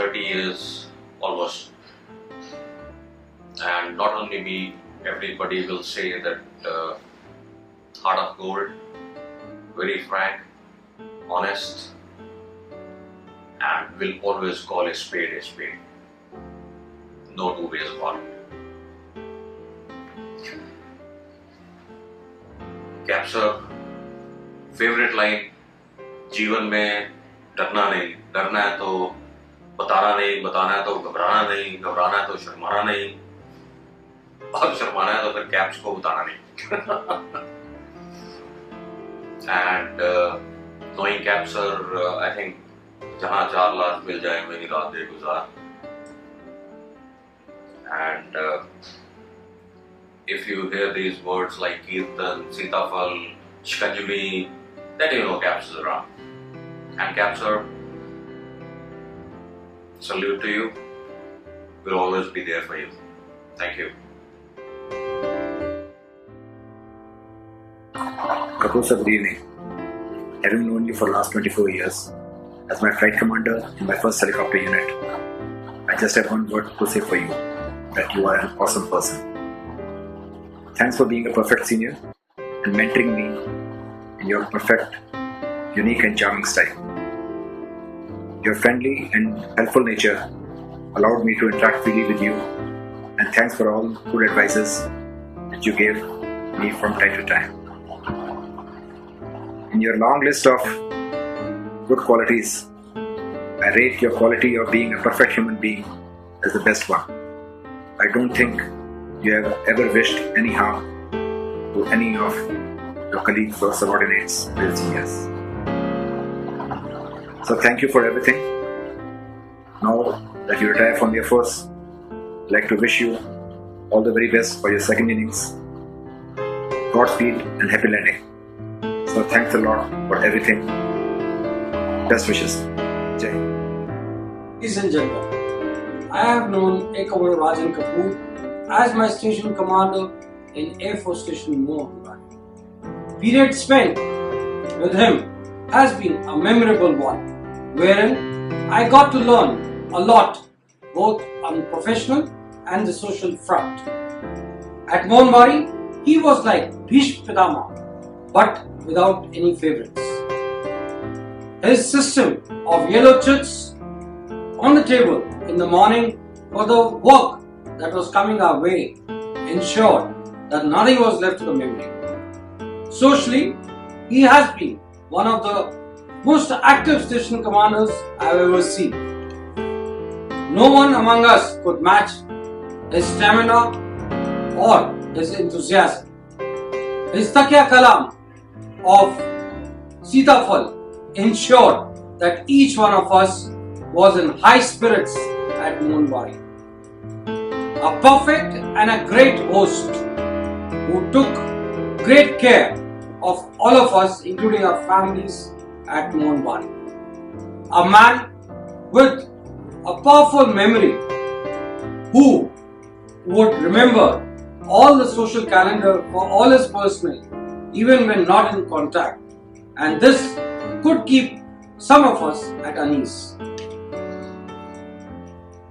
30 years almost. And not only me, everybody will say that heart of gold, very frank, honest, and will always call a spade a spade. No two ways about it. Cap sir, favourite line, जीवन में डरना नहीं, डरना है तो बताना नहीं, बताना है तो घबराना नहीं, घबराना है तो शर्माना नहीं, और शर्माना है तो फिर कैप्स को बताना नहीं. And knowing cap sir, I think जहाँ 4 लाख मिल जाए मेरी रात दे गुजार. And if you hear these words like Kirtan, Sitafal, Shikanjali, then you know Caps is around. And Caps sir, salute to you. We'll always be there for you. Thank you. Kapur sir, good evening. Having known you for the last 24 years, as my flight commander in my first helicopter unit, I just have one word to say for you, that you are an awesome person. Thanks for being a perfect senior and mentoring me in your perfect, unique and charming style. Your friendly and helpful nature allowed me to interact freely with you, and thanks for all good advices that you gave me from time to time. In your long list of good qualities, I rate your quality of being a perfect human being as the best one. I don't think you have ever wished any harm to any of your colleagues or subordinates with seniors. So thank you for everything. Now that you retire from the Air Force, I'd like to wish you all the very best for your second innings. Godspeed and happy landing. So thanks a lot for everything. Best wishes. Jai. Ladies and gentlemen, I have known Air Commodore Rajan Kapur as my station commander in Air Force Station Mumbai. Period spent with him has been a memorable one, wherein I got to learn a lot, both on professional and the social front. At Mumbai, he was like Bhishma Pitama, but without any favorites. His system of yellow chits on the table in the morning for the work that was coming our way ensured that nothing was left to the memory. Socially, he has been one of the most active station commanders I have ever seen. No one among us could match his stamina or his enthusiasm. His takya kalam of Sitafal ensured that each one of us was in high spirits at Mumbai. A perfect and a great host who took great care of all of us, including our families at Mumbai. A man with a powerful memory who would remember all the social calendar for all his personnel even when not in contact, and this could keep some of us at unease.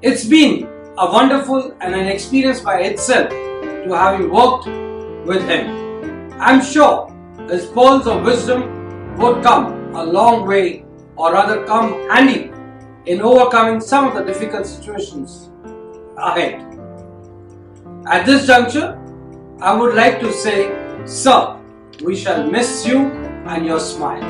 It's been a wonderful and an experience by itself to having worked with him. I'm sure his pearls of wisdom would come a long way, or rather come handy in overcoming some of the difficult situations ahead. At this juncture, I would like to say, sir, we shall miss you and your smile.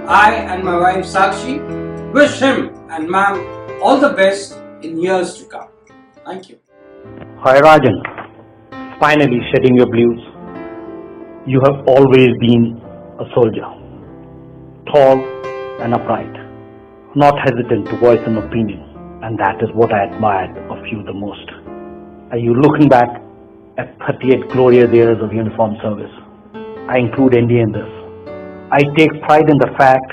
I and my wife Sakshi wish him and ma'am all the best in years to come. Thank you. Hi Rajan, finally shedding your blues. You have always been a soldier, tall and upright, not hesitant to voice an opinion, and that is what I admired of you the most. Are you looking back at 38 glorious years of uniformed service? I include India in this. I take pride in the fact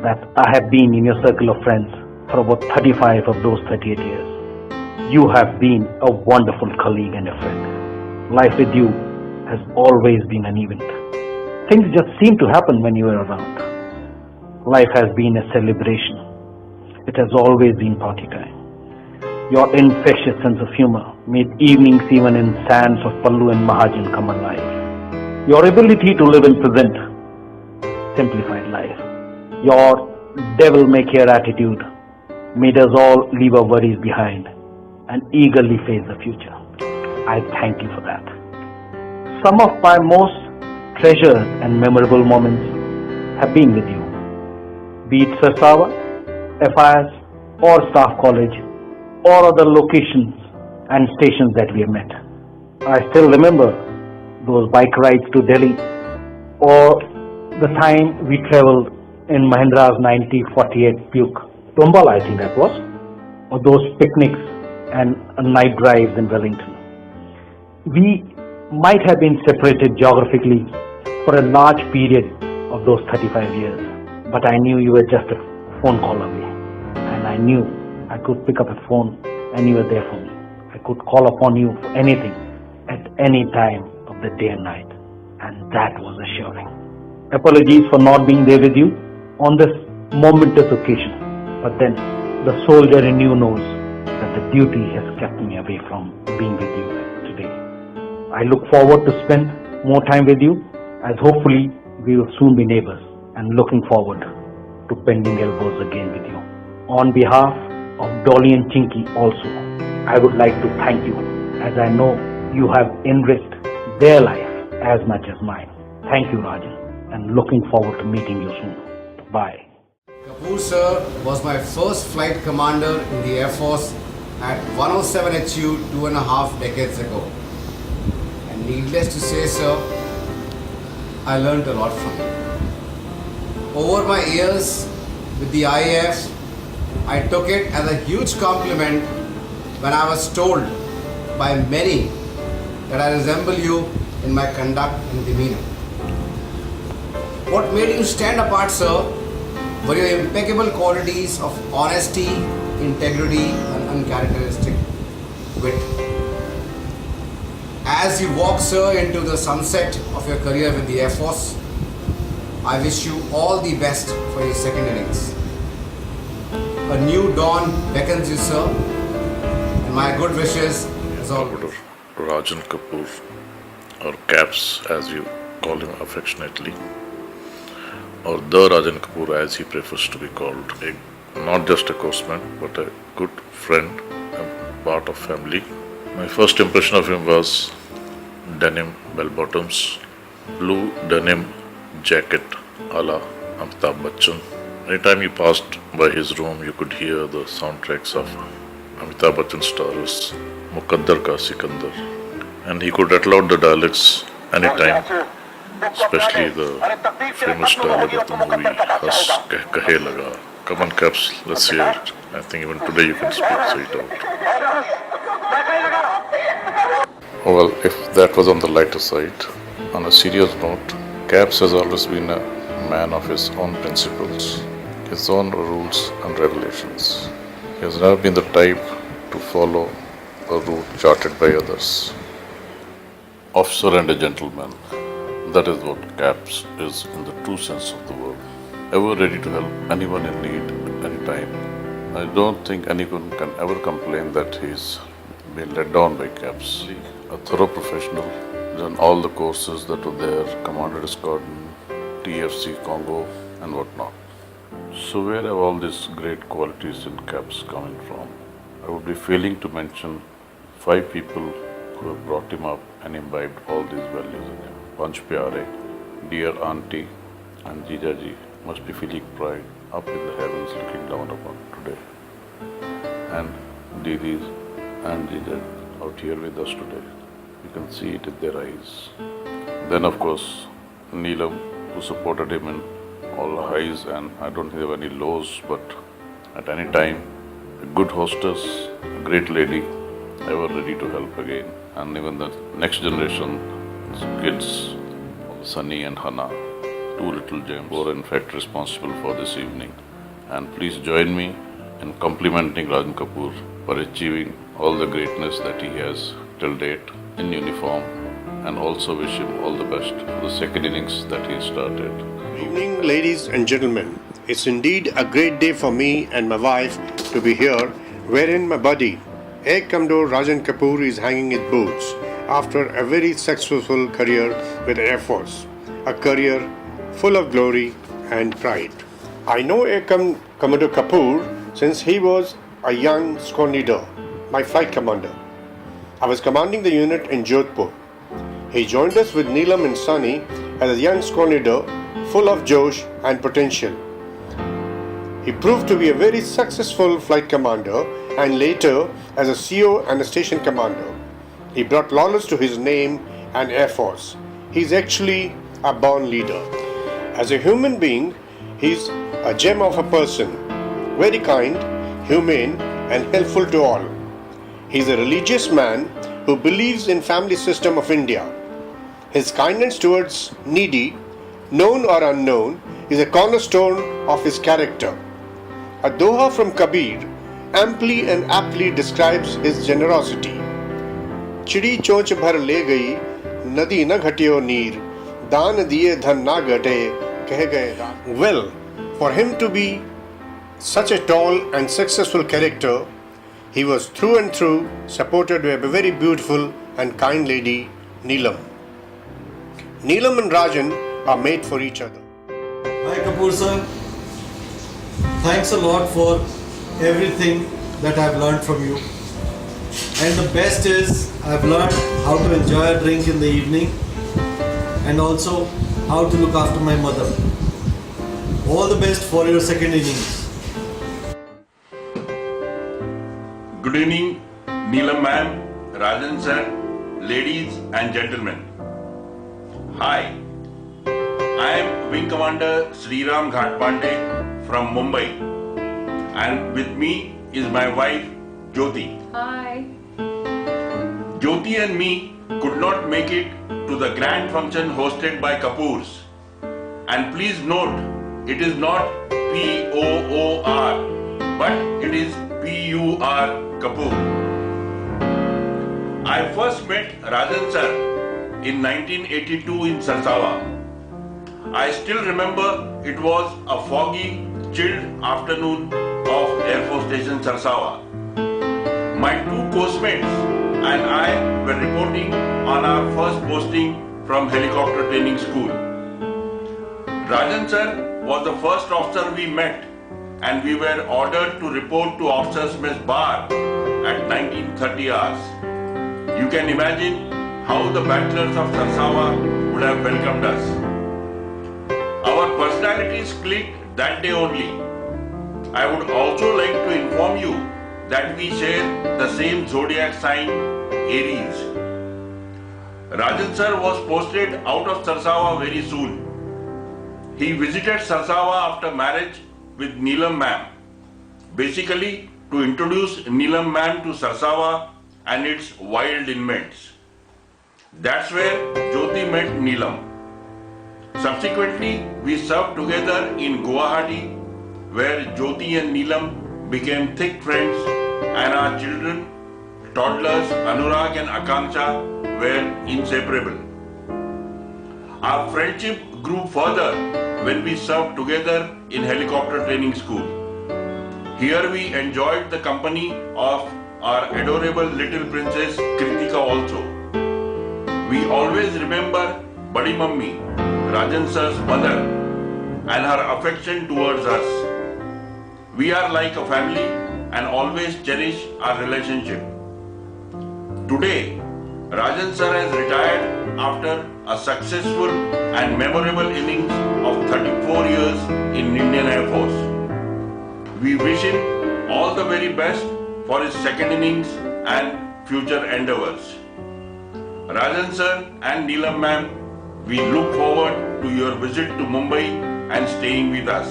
that I have been in your circle of friends for about 35 of those 38 years. You have been a wonderful colleague and a friend. Life with you has always been an event. Things just seem to happen when you are around. Life has been a celebration. it has always been party time. Your infectious sense of humor made evenings even in sands of Pallu and Mahajan come alive. Your ability to live in present simplified life. Your devil-may-care attitude made us all leave our worries behind and eagerly face the future. I thank you for that. Some of my most treasured and memorable moments have been with you, be it Sarsawa, FIS or Staff College or other locations and stations that we have met. I still remember those bike rides to Delhi or the time we traveled in Mahindra's 9048 Buick, Tombala I think that was, or those picnics and night drives in Wellington. We might have been separated geographically for a large period of those 35 years, but I knew you were just a phone call away, and I knew I could pick up a phone and you were there for me. I could call upon you for anything at any time of the day and night, and that was assuring. Apologies for not being there with you on this momentous occasion, but then the soldier in you knows that the duty has kept me away from being with you today. I look forward to spend more time with you, as hopefully we will soon be neighbors, and looking forward to bending elbows again with you. On behalf of Dolly and Chinky also, I would like to thank you, as I know you have enriched their life as much as mine. Thank you, Rajan, and looking forward to meeting you soon. Bye. Kapur sir was my first flight commander in the Air Force at 107 HU 2.5 decades ago. And needless to say, sir, I learned a lot from him. Over my years with the IAF, I took it as a huge compliment when I was told by many that I resemble you in my conduct and demeanor. What made you stand apart, sir, were your impeccable qualities of honesty, integrity and uncharacteristic wit. As you walk, sir, into the sunset of your career with the Air Force, I wish you all the best for your second innings. A new dawn beckons you, sir, and my good wishes as always. Rajan Kapur, or Caps as you call him affectionately, or the Rajan Kapur as he prefers to be called. Not just a coachman, but a good friend and part of family. My first impression of him was denim bell bottoms, blue denim jacket a la Amitabh Bachchan. Anytime you passed by his room, you could hear the soundtracks of Amitabh Bachchan stars, Muqaddar Ka Sikandar, and he could rattle out the dialects anytime, especially the famous dialogue of the movie Has Kahe Laga. Come on, Caps, let's hear it. I think even today you can say it out. Well, if that was on the lighter side, on a serious note, Caps has always been a man of his own principles, his own rules and regulations. He has never been the type to follow a route charted by others. Officer and a gentleman, that is what Caps is in the true sense of the word. Ever ready to help anyone in need anytime. I don't think anyone can ever complain that he's been let down by Caps. A thorough professional, done all the courses that were there, commanded a squadron, TFC, Congo and whatnot. So where have all these great qualities in Caps coming from? I would be failing to mention 5 people who have brought him up and imbibed all these values in him. Panch Pyare, dear auntie and Jijaji must be feeling pride up in the heavens looking down upon today. And Didis and Jijaj out here with us today. You can see it in their eyes. Then of course Neelam, who supported him in all the highs, and I don't think there were any lows, but at any time, a good hostess, a great lady, ever ready to help again. And even the next generation, kids, Sunny and Hana, 2 little gems, who are in fact responsible for this evening. And please join me in complimenting Rajan Kapur for achieving all the greatness that he has till date in uniform and also wish him all the best for the second innings that he started. Good evening, ladies and gentlemen. It's indeed a great day for me and my wife to be here, wherein my buddy, Air Commodore Rajan Kapur, is hanging his boots after a very successful career with Air Force, a career full of glory and pride. I know Air Commodore Kapur since he was a young squad leader, my flight commander. I was commanding the unit in Jodhpur. He joined us with Neelam and Sunny as a young squad leader full of josh and potential. He proved to be a very successful flight commander and later as a CO and a station commander. He brought laurels to his name and Air Force. He's actually a born leader. As a human being, he's a gem of a person, very kind, humane and helpful to all. He's a religious man who believes in family system of India. His kindness towards needy, known or unknown, is a cornerstone of his character. A doha from Kabir amply and aptly describes his generosity. Chidi chonch bhar le gayi, nadi na ghatiyo neer, daan diye dhan na ghate, keh gaye daan. Well, for him to be such a tall and successful character, he was through and through supported by a very beautiful and kind lady, Neelam. Neelam and Rajan are made for each other. Hi Kapur sir, thanks a lot for everything that I've learned from you. And the best is I've learned how to enjoy a drink in the evening and also how to look after my mother. All the best for your second innings. Good evening, Neelam ma'am, Rajan sir, ladies and gentlemen. Hi, I am Wing Commander Sriram Ghatpande from Mumbai, and with me is my wife Jyoti. Hi. Jyoti and me could not make it to the grand function hosted by Kapoors. And please note, it is not P-O-O-R, but it is P-U-R Kapur. I first met Rajan sir in 1982 in Sarsawa. I still remember it was a foggy, chilled afternoon of Air Force Station Sarsawa. My two postmates and I were reporting on our first posting from helicopter training school. Rajan sir was the first officer we met, and we were ordered to report to officers' mess bar at 19:30 hours. You can imagine how the bachelors of Sarsawa would have welcomed us. Our personalities clicked that day only. I would also like to inform you that we share the same zodiac sign, Aries. Rajan sir was posted out of Sarsawa very soon. He visited Sarsawa after marriage with Neelam ma'am, basically to introduce Neelam ma'am to Sarsawa and its wild inmates. That's where Jyoti met Neelam. Subsequently, we served together in Guwahati, where Jyoti and Neelam became thick friends, and our children, toddlers Anurag and Akanksha, were inseparable. Our friendship grew further when we served together in helicopter training school. Here we enjoyed the company of our adorable little princess Kritika also. We always remember Badi Mummy, Rajan sir's mother, and her affection towards us. We are like a family and always cherish our relationship. Today, Rajan sir has retired after a successful and memorable innings of 34 years in Indian Air Force. We wish him all the very best for his second innings and future endeavors. Rajan sir and Neelam ma'am, we look forward to your visit to Mumbai and staying with us.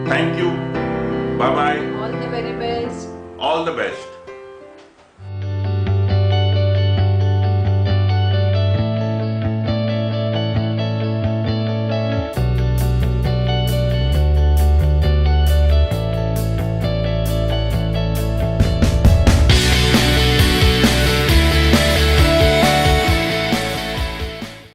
Thank you. Bye-bye. All the very best. All the best.